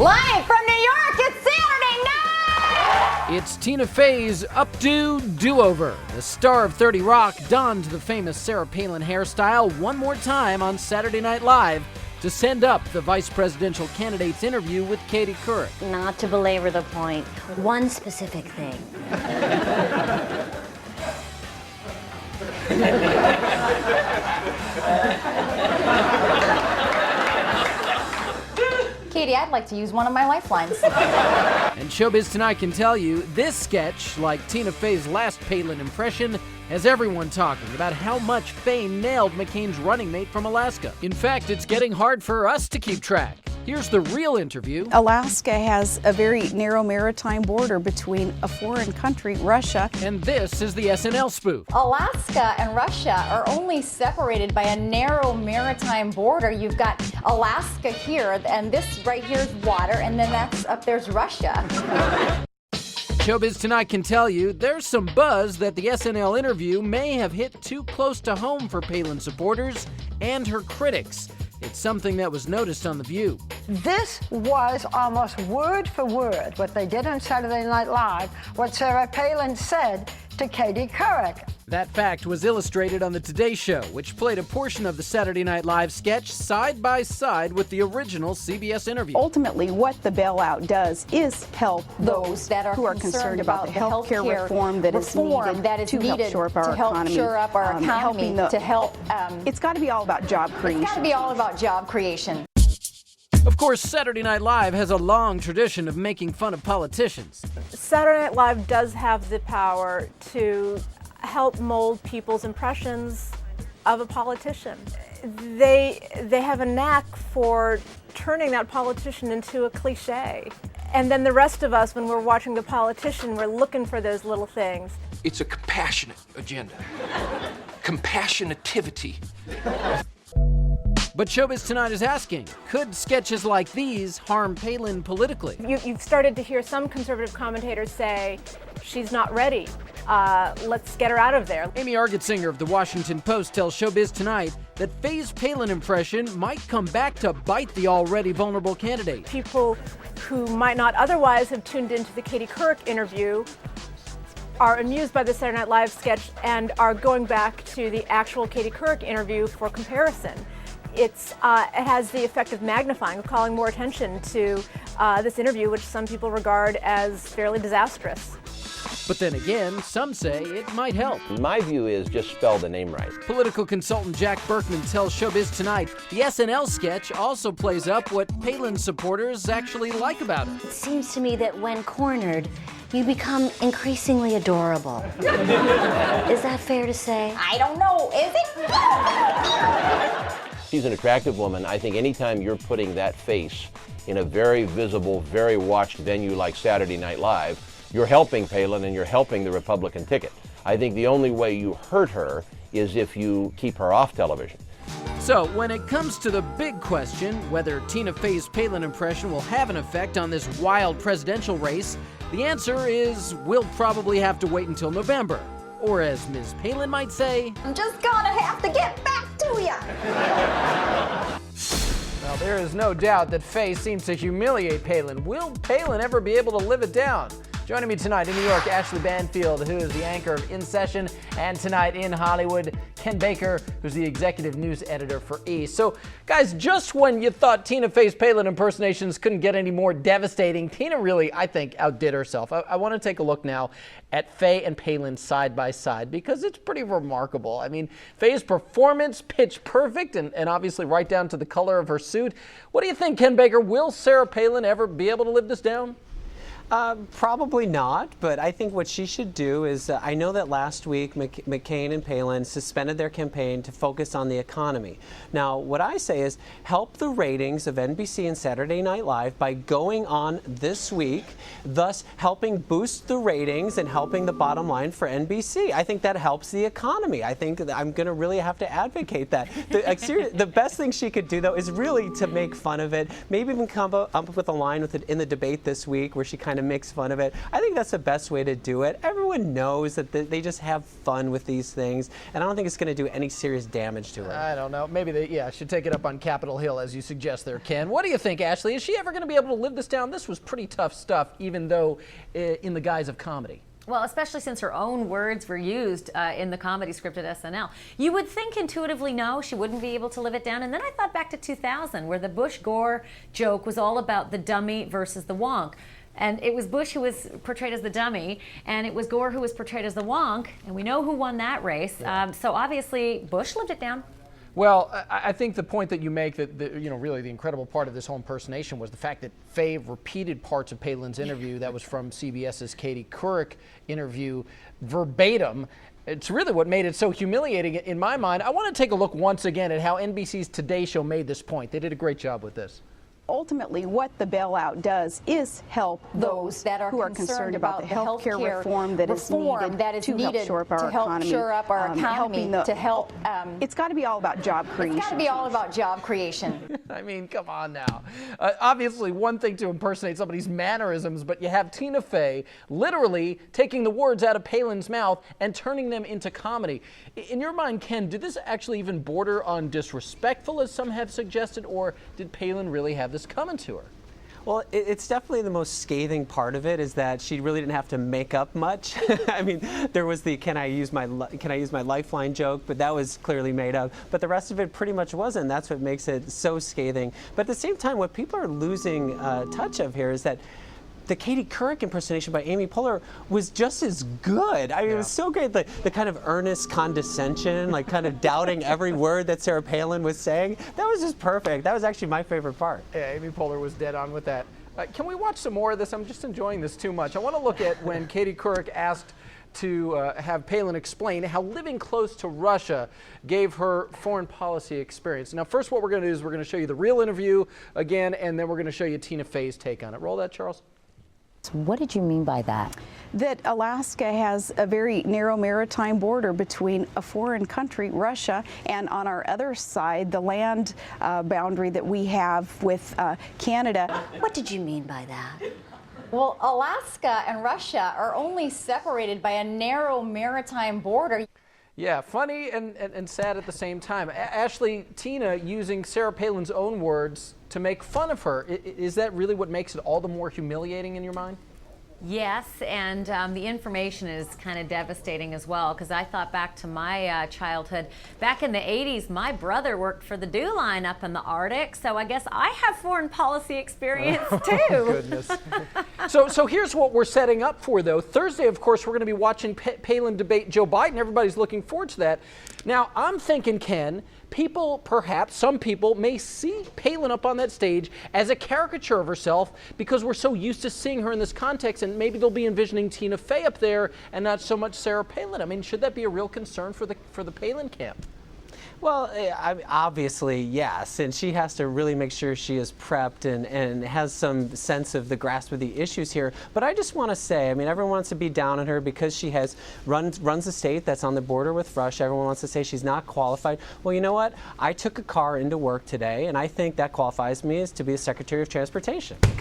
Live from New York, it's Saturday night! It's Tina Fey's updo do-over. The star of 30 Rock donned the famous Sarah Palin hairstyle one more time on Saturday Night Live to send up the vice presidential candidate's interview with Katie Couric. Not to belabor the point, one specific thing. Katie, I'd like to use one of my lifelines. And Showbiz Tonight can tell you, this sketch, like Tina Fey's last Palin impression, has everyone talking about how much Fey nailed McCain's running mate from Alaska. In fact, it's getting hard for us to keep track. Here's the real interview. Alaska has a very narrow maritime border between a foreign country, Russia. And this is the SNL spoof. Alaska and Russia are only separated by a narrow maritime border. You've got Alaska here, and this right here is water, and then that's up there's Russia. Showbiz Tonight can tell you there's some buzz that the SNL interview may have hit too close to home for Palin supporters and her critics. It's something that was noticed on The View. This was almost word for word what they did on Saturday Night Live, what Sarah Palin said to Katie Couric. That fact was illustrated on the Today Show, which played a portion of the Saturday Night Live sketch side by side with the original CBS interview. Ultimately, what the bailout does is help those that are who are concerned about the health care healthcare reform that is needed to help shore up our economy. It's got to be all about job creation. It's got to be all about job creation. Of course, Saturday Night Live has a long tradition of making fun of politicians. Saturday Night Live does have the power to help mold people's impressions of a politician. They have a knack for turning that politician into a cliche. And then the rest of us, when we're watching the politician, we're looking for those little things. It's a compassionate agenda. Compassionativity. But Showbiz Tonight is asking, could sketches like these harm Palin politically? You've started to hear some conservative commentators say, she's not ready. Let's get her out of there. Amy Argetsinger of The Washington Post tells Showbiz Tonight that Fey's Palin impression might come back to bite the already vulnerable candidate. People who might not otherwise have tuned into the Katie Couric interview are amused by the Saturday Night Live sketch and are going back to the actual Katie Couric interview for comparison. It has the effect of magnifying, of calling more attention to this interview, which some people regard as fairly disastrous. But then again, some say it might help. My view is just spell the name right. Political consultant Jack Berkman tells Showbiz Tonight the SNL sketch also plays up what Palin supporters actually like about it. It seems to me that when cornered, you become increasingly adorable. Is that fair to say? I don't know, is it? She's an attractive woman. I think anytime you're putting that face in a very visible, very watched venue like Saturday Night Live, you're helping Palin and you're helping the Republican ticket. I think the only way you hurt her is if you keep her off television. So, when it comes to the big question, whether Tina Fey's Palin impression will have an effect on this wild presidential race, the answer is we'll probably have to wait until November. Or as Ms. Palin might say, I'm just gonna have to get back to ya. Well, there is no doubt that Fey seems to humiliate Palin. Will Palin ever be able to live it down? Joining me tonight in New York, Ashley Banfield, who is the anchor of In Session, and tonight in Hollywood, Ken Baker, who's the executive news editor for E! So, guys, just when you thought Tina Fey's Palin impersonations couldn't get any more devastating, Tina really, I think, outdid herself. I want to take a look now at Fey and Palin side by side because it's pretty remarkable. I mean, Fey's performance, pitch perfect, and obviously right down to the color of her suit. What do you think, Ken Baker? Will Sarah Palin ever be able to live this down? Probably not, but I think what she should do is, I know that last week McCain and Palin suspended their campaign to focus on the economy. Now, what I say is help the ratings of NBC and Saturday Night Live by going on this week, thus helping boost the ratings and helping the bottom line for NBC. I think that helps the economy. I think that I'm going to really have to advocate that. The best thing she could do, though, is really to make fun of it, maybe even come up with a line with it in the debate this week where she kind of makes fun of it. I think that's the best way to do it. Everyone knows that they just have fun with these things, and I don't think it's going to do any serious damage to her. I don't know. Maybe they should take it up on Capitol Hill, as you suggest there, Ken. What do you think, Ashley? Is she ever going to be able to live this down? This was pretty tough stuff, even though in the guise of comedy. Well, especially since her own words were used in the comedy script at SNL. You would think intuitively, no, she wouldn't be able to live it down. And then I thought back to 2000, where the Bush-Gore joke was all about the dummy versus the wonk. And it was Bush who was portrayed as the dummy, and it was Gore who was portrayed as the wonk. And we know who won that race. Yeah. So obviously, Bush lived it down. Well, I think the point that you make, that really the incredible part of this whole impersonation was the fact that Faye repeated parts of Palin's interview that was from CBS's Katie Couric interview verbatim. It's really what made it so humiliating in my mind. I want to take a look once again at how NBC's Today Show made this point. They did a great job with this. Ultimately, what the bailout does is help those that are who are concerned about the health care reform that is needed to help shore up our economy. It's got to be all about job creation. It's got to be all about job creation. I mean, come on now. Obviously, one thing to impersonate somebody's mannerisms, but you have Tina Fey literally taking the words out of Palin's mouth and turning them into comedy. In your mind, Ken, did this actually even border on disrespectful, as some have suggested, or did Palin really have this coming to her? Well, it's definitely the most scathing part of it, is that she really didn't have to make up much. I mean, there was the can I use my lifeline joke, but that was clearly made up. But the rest of it pretty much wasn't. That's what makes it so scathing. But at the same time, what people are losing touch of here is that the Katie Couric impersonation by Amy Poehler was just as good. I mean, it was so great. The kind of earnest condescension, like kind of doubting every word that Sarah Palin was saying. That was just perfect. That was actually my favorite part. Yeah, Amy Poehler was dead on with that. Can we watch some more of this? I'm just enjoying this too much. I want to look at when Katie Couric asked to have Palin explain how living close to Russia gave her foreign policy experience. Now, first what we're going to do is we're going to show you the real interview again, and then we're going to show you Tina Fey's take on it. Roll that, Charles. What did you mean by that? That Alaska has a very narrow maritime border between a foreign country, Russia, and on our other side, the land boundary that we have with Canada. What did you mean by that? Well, Alaska and Russia are only separated by a narrow maritime border. Yeah, funny and sad at the same time. Ashley, Tina using Sarah Palin's own words to make fun of her. Is that really what makes it all the more humiliating in your mind? Yes, and the information is kind of devastating as well, because I thought back to my childhood. Back in the 80s, my brother worked for the DEW line up in the Arctic, so I guess I have foreign policy experience too. Oh, goodness. So here's what we're setting up for, though. Thursday, of course, we're going to be watching Palin debate Joe Biden. Everybody's looking forward to that. Now, I'm thinking, Ken, some people may see Palin up on that stage as a caricature of herself because we're so used to seeing her in this context, and maybe they'll be envisioning Tina Fey up there and not so much Sarah Palin. I mean, should that be a real concern for the Palin camp? Well, obviously, yes, and she has to really make sure she is prepped and has some sense of the grasp of the issues here. But I just want to say, I mean, everyone wants to be down on her because she runs a state that's on the border with Russia. Everyone wants to say she's not qualified. Well, you know what? I took a car into work today, and I think that qualifies me as to be a Secretary of Transportation.